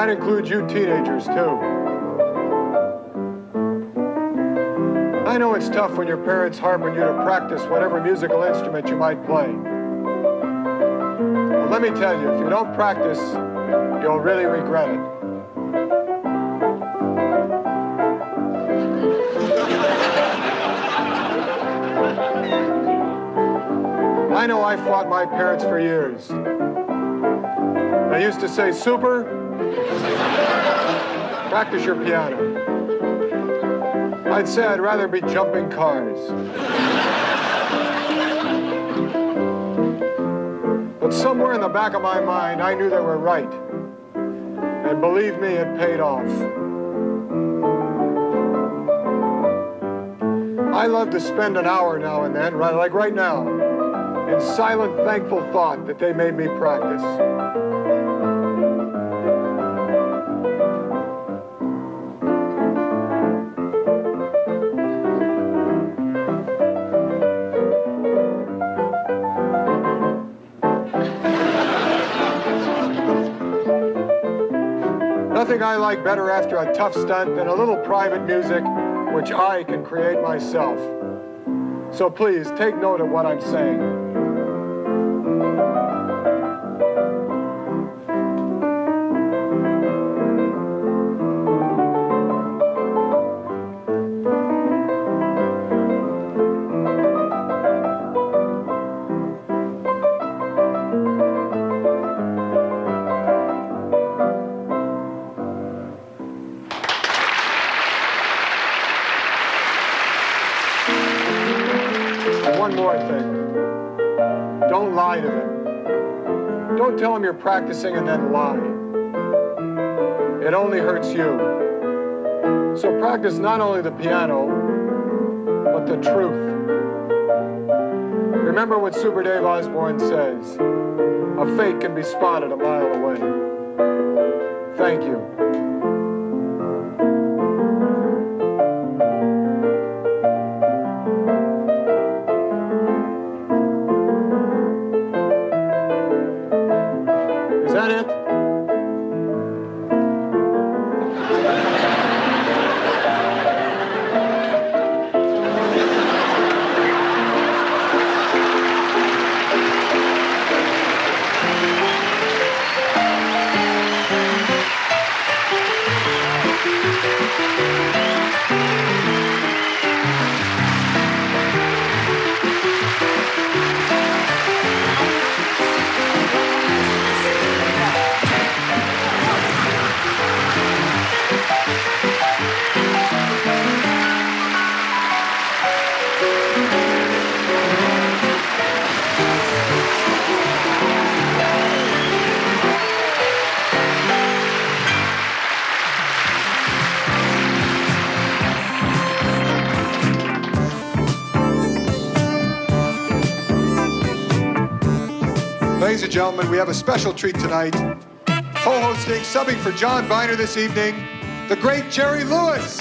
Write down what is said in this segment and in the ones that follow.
that includes you teenagers, too. I know it's tough when your parents harp on you to practice whatever musical instrument you might play. But let me tell you, if you don't practice, you'll really regret it. I know I fought my parents for years. They used to say, Super, practice your piano. I'd say I'd rather be jumping cars. But somewhere in the back of my mind, I knew they were right. And believe me, it paid off. I love to spend an hour now and then, like right now, in silent, thankful thought that they made me practice. Nothing I like better after a tough stunt than a little private music which I can create myself. So please, take note of what I'm saying. One more thing. Don't lie to them. Don't tell them you're practicing and then lie. It only hurts you. So practice not only the piano, but the truth. Remember what Super Dave Osborne says. A fake can be spotted a mile away. Thank you. Is that it? Ladies and gentlemen, we have a special treat tonight. Co-hosting, subbing for John Viner this evening, the great Jerry Lewis.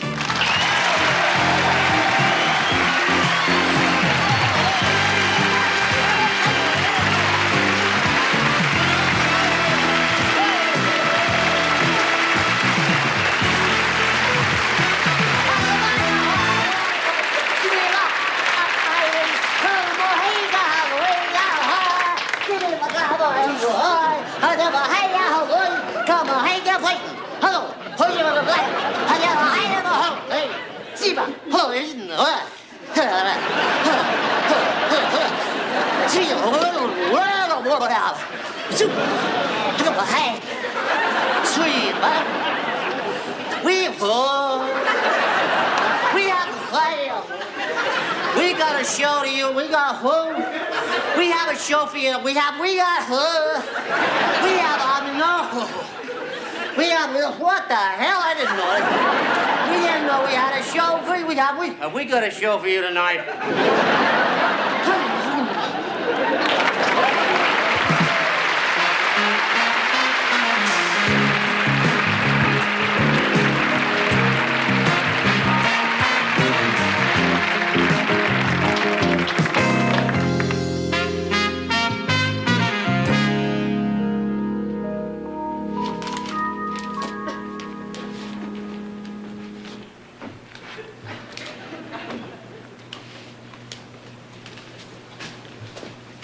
We got a show to you. We got who? We have a show for you. We got who? We have what the hell? I didn't know it. We didn't know we had a show for you. We got a show for you tonight.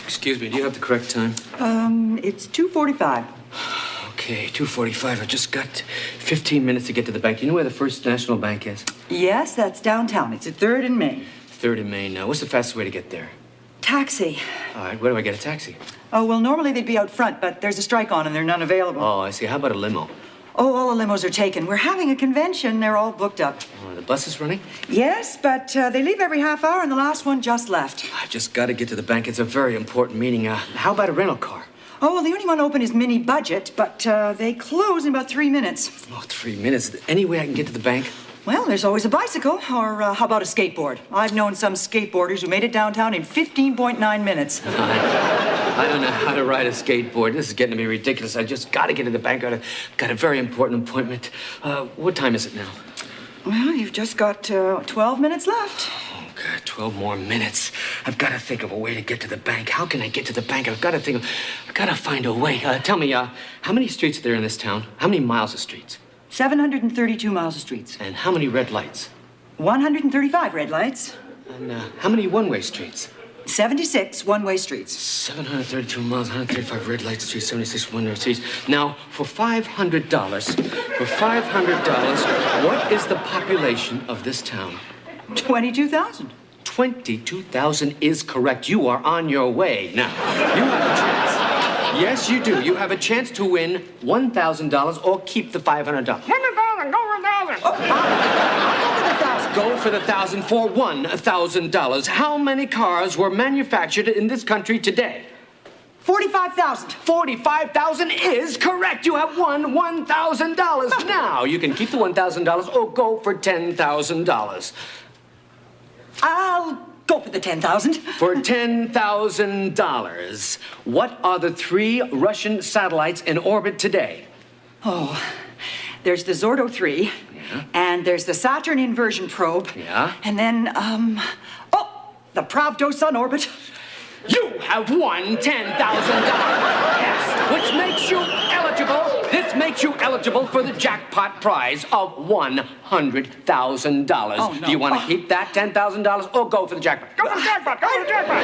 Excuse me, do you have the correct time? It's 2:45. Okay, 2:45. I've just got 15 minutes to get to the bank. Do you know where the First National Bank is? Yes, that's downtown. It's at 3rd and Main. 3rd and Main. What's the fastest way to get there? Taxi. All right, where do I get a taxi? Oh, well, normally they'd be out front, but there's a strike on and there are none available. Oh, I see. How about a limo? Oh, all the limos are taken. We're having a convention. They're all booked up. Oh, the bus is running? Yes, but they leave every half hour, and the last one just left. I've just got to get to the bank. It's a very important meeting. How about a rental car? Oh, well, the only one open is Mini Budget, but they close in about 3 minutes. Oh, 3 minutes. Any way I can get to the bank? Well, there's always a bicycle, or how about a skateboard? I've known some skateboarders who made it downtown in 15.9 minutes. I don't know how to ride a skateboard. This is getting to be ridiculous. I just got to get to the bank. Got a very important appointment. What time is it now? Well, you've just got 12 minutes left. Oh, God, 12 more minutes. I've got to think of a way to get to the bank. How can I get to the bank? I've got to find a way. Tell me, how many streets are there in this town? How many miles of streets? 732 miles of streets. And how many red lights? 135 red lights. And how many one-way streets? 76 one-way streets. 732 miles, 135 red light streets, 76 one-way streets. Now, for $500, what is the population of this town? 22,000. 22,000 is correct. You are on your way. Now, you have a chance. Yes, you do. You have a chance to win $1,000 or keep the $500. $1,000, go $1,000. Go for the 1,000 for $1,000. How many cars were manufactured in this country today? 45,000. 45,000 is correct. You have won $1,000. Now you can keep the $1,000 or go for $10,000. I'll go for the 10,000. For $10,000, what are the 3 Russian satellites in orbit today? Oh, there's the Zordo 3. Yeah. And there's the Saturn inversion probe. Yeah. And then, the Pravdos on orbit. You have won $10,000. Yes, which makes you eligible. This makes you eligible for the jackpot prize of $100,000. Oh, no. Do you want to keep that $10,000 or go for the jackpot? Go for the jackpot, go for the jackpot.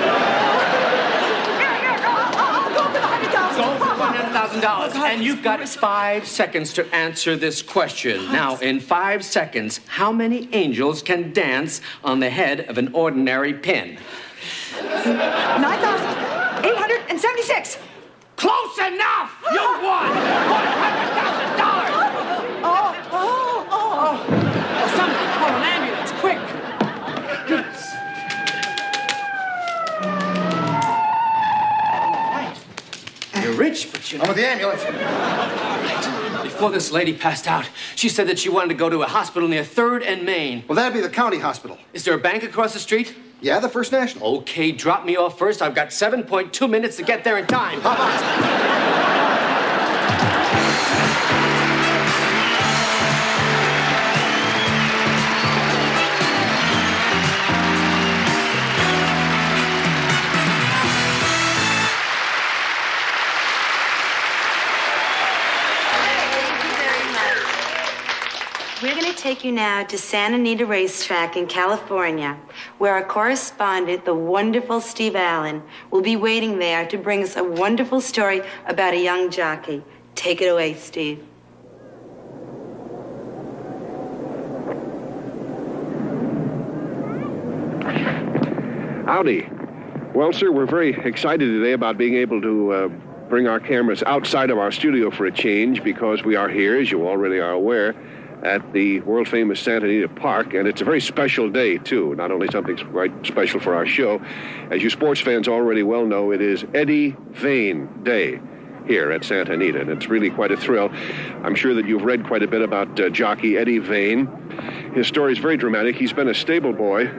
I'll go for the 100,000. Go for $100,000. And you've got 5 seconds to answer this question. Now, in 5 seconds, how many angels can dance on the head of an ordinary pin? 9,876. Close enough! You won $100,000! Oh. Somebody call an ambulance, quick! Goodness. Right. You're rich, but you're I'm not. with the ambulance. Before this lady passed out, she said that she wanted to go to a hospital near 3rd and Main. Well, that'd be the county hospital. Is there a bank across the street? Yeah, the First National. Okay, drop me off first. I've got 7.2 minutes to get there in time. We're going to take you now to Santa Anita Racetrack in California, where our correspondent, the wonderful Steve Allen, will be waiting there to bring us a wonderful story about a young jockey. Take it away, Steve. Howdy. Well, sir, we're very excited today about being able to bring our cameras outside of our studio for a change, because we are here, as you already are aware, at the world-famous Santa Anita Park, and it's a very special day, too. Not only something quite special for our show, as you sports fans already well know, it is Eddie Vane Day here at Santa Anita, and it's really quite a thrill. I'm sure that you've read quite a bit about jockey Eddie Vane. His story is very dramatic. He's been a stable boy,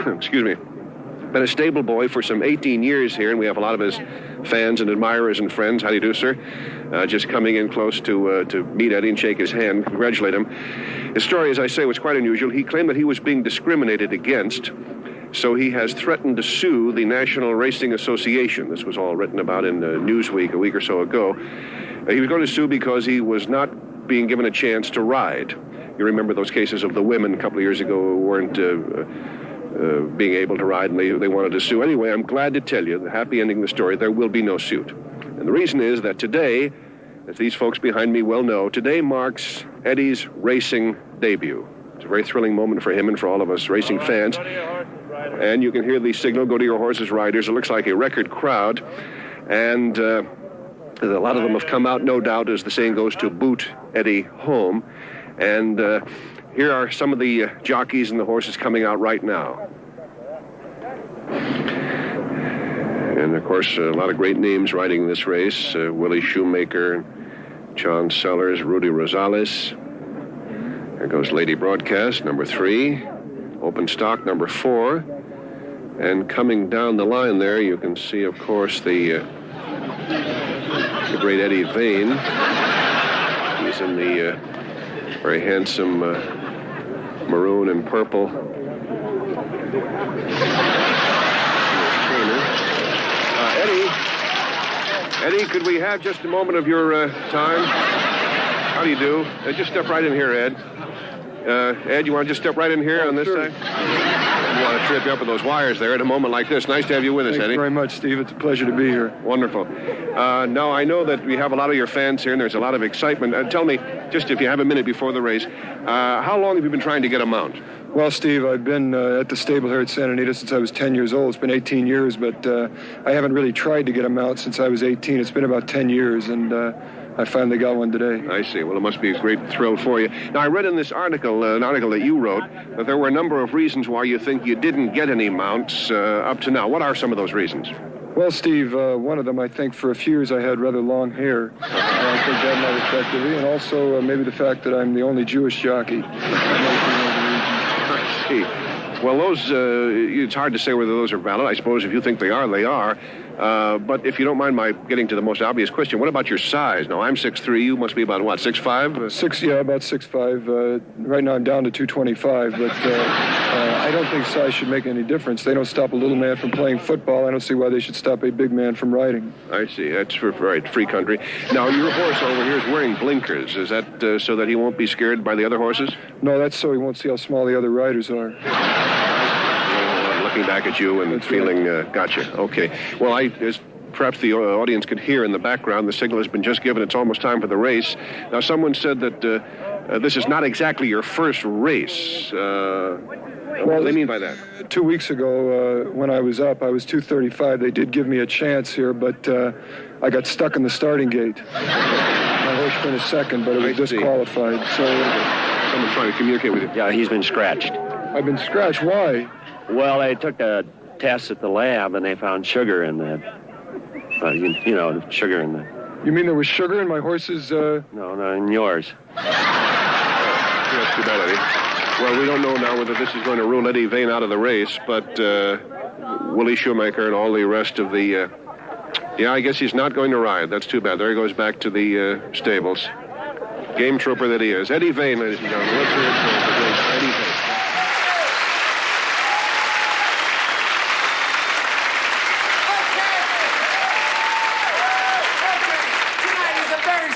excuse me, been a stable boy for some 18 years here, and we have a lot of his fans and admirers and friends. How do you do, sir? Just coming in close to meet Eddie and shake his hand, congratulate him. His story, as I say, was quite unusual. He claimed that he was being discriminated against, so he has threatened to sue the National Racing Association. This was all written about in Newsweek a week or so ago. He was going to sue because he was not being given a chance to ride. You remember those cases of the women a couple of years ago who weren't being able to ride, and they wanted to sue. Anyway, I'm glad to tell you, the happy ending of the story, there will be no suit. And the reason is that today, as these folks behind me well know, today marks Eddie's racing debut. It's a very thrilling moment for him and for all of us racing fans. And you can hear the signal, go to your horses, riders. It looks like a record crowd. And a lot of them have come out, no doubt, as the saying goes, to boot Eddie home. And here are some of the jockeys and the horses coming out right now. And, of course, a lot of great names riding this race. Willie Shoemaker, John Sellers, Rudy Rosales. There goes Lady Broadcast, number 3. Open Stock, number 4. And coming down the line there, you can see, of course, the great Eddie Vane. He's in the very handsome maroon and purple. Eddie, could we have just a moment of your time? How do you do? Just step right in here, Ed. Ed, you want to just step right in here on this side? I don't want to trip you up with those wires there at a moment like this. Nice to have you with us, Eddie. Thank you very much, Steve. It's a pleasure to be here. Wonderful. Now, I know that we have a lot of your fans here, and there's a lot of excitement. Tell me, just if you have a minute before the race, how long have you been trying to get a mount? Well, Steve, I've been at the stable here at Santa Anita since I was 10 years old. It's been 18 years, but I haven't really tried to get a mount since I was 18. It's been about 10 years, and I finally got one today. I see. Well, it must be a great thrill for you. Now, I read in this article, an article that you wrote, that there were a number of reasons why you think you didn't get any mounts up to now. What are some of those reasons? Well, Steve, one of them, I think for a few years I had rather long hair. I think that might affect me, and also maybe the fact that I'm the only Jewish jockey. I see. Well, those, it's hard to say whether those are valid. I suppose if you think they are, they are. But if you don't mind my getting to the most obvious question, what about your size? Now, I'm 6'3", you must be about, what, 6'5"? About 6'5". Right now I'm down to 225, but I don't think size should make any difference. They don't stop a little man from playing football. I don't see why they should stop a big man from riding. I see. That's for right, free country. Now, your horse over here is wearing blinkers. Is that so that he won't be scared by the other horses? No, that's so he won't see how small the other riders are. Looking back at you and feeling, gotcha. Okay. Well, as perhaps the audience could hear in the background, the signal has been just given. It's almost time for the race. Now, someone said that this is not exactly your first race. What do they mean by that? 2 weeks ago, when I was up, I was 235. They did give me a chance here, but I got stuck in the starting gate. My horse finished second, but it was disqualified. So someone's trying to communicate with you. Yeah, he's been scratched. I've been scratched. Why? Well, they took a test at the lab, and they found sugar in the, sugar in the... You mean there was sugar in my horse's... No, not in yours. That's too bad, Eddie. Well, we don't know now whether this is going to rule Eddie Vane out of the race, but Willie Shoemaker and all the rest of the... I guess he's not going to ride. That's too bad. There he goes back to the stables. Game trooper that he is. Eddie Vane, ladies and gentlemen. Let's hear it for the great Eddie Vane.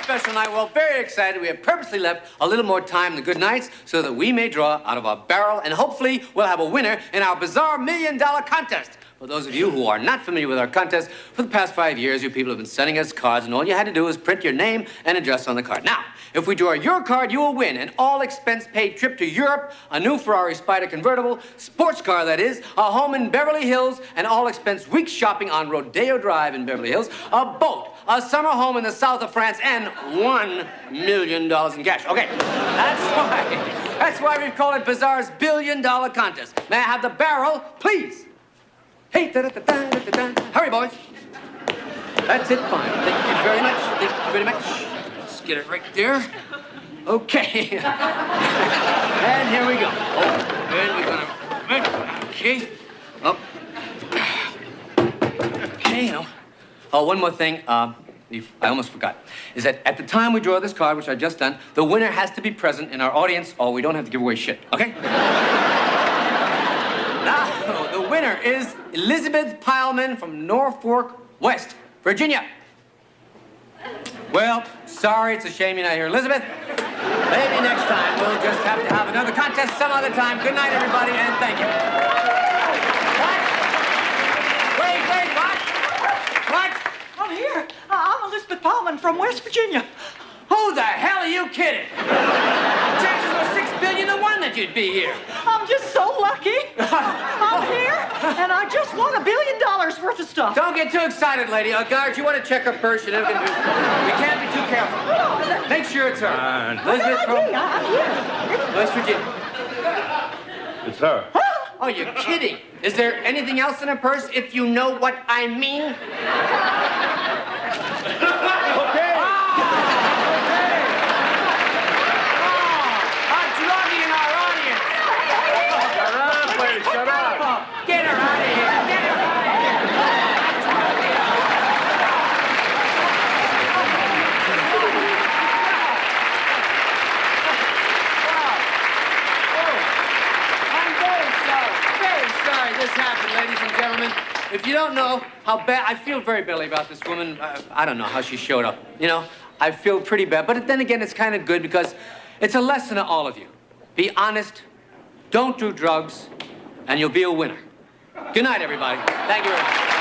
Special night. Well, very excited. We have purposely left a little more time in the good nights so that we may draw out of our barrel, and hopefully we'll have a winner in our bizarre $1 million contest. For those of you who are not familiar with our contest, for the past 5 years, you people have been sending us cards, and all you had to do was print your name and address on the card. Now, if we draw your card, you will win an all-expense-paid trip to Europe, a new Ferrari Spider convertible, sports car that is, a home in Beverly Hills, an all-expense week shopping on Rodeo Drive in Beverly Hills, a boat, a summer home in the south of France, and $1 million in cash. Okay, that's why we've called it Bizarre's $1 billion contest. May I have the barrel, please? Hey, da-da-da-da-da-da. Hurry, boys. That's it, fine. Thank you very much. Thank you very much. Let's get it right there. Okay. And here we go. Oh, and we're gonna... Okay. Up. Okay, Oh, one more thing. I almost forgot. Is that at the time we draw this card, which I've just done, the winner has to be present in our audience, or we don't have to give away shit, okay? Now, the winner is Elizabeth Pileman from Norfolk, West Virginia. Well, sorry, it's a shame you're not here, Elizabeth. Maybe next time we'll just have to have another contest some other time. Good night, everybody, and thank you. I'm here. I'm Elizabeth Palman from West Virginia. Who the hell are you kidding? Chances were 6 billion to 1 that you'd be here. I'm just so lucky. I'm here, and I just won $1 billion worth of stuff. Don't get too excited, lady. Guard, you want to check her purse? We can't be too careful. Make sure it's her. Elizabeth Palman. I'm here. West Virginia. It's her. Oh, you're kidding. Is there anything else in her purse, if you know what I mean? Okay. Shut up. Get her out of here. Get her out of here. I'm very sorry this happened, ladies and gentlemen. If you don't know how bad, I feel very badly about this woman. I don't know how she showed up. You know, I feel pretty bad. But then again, it's kind of good because it's a lesson to all of you. Be honest. Don't do drugs. And you'll be a winner. Good night, everybody. Thank you very much.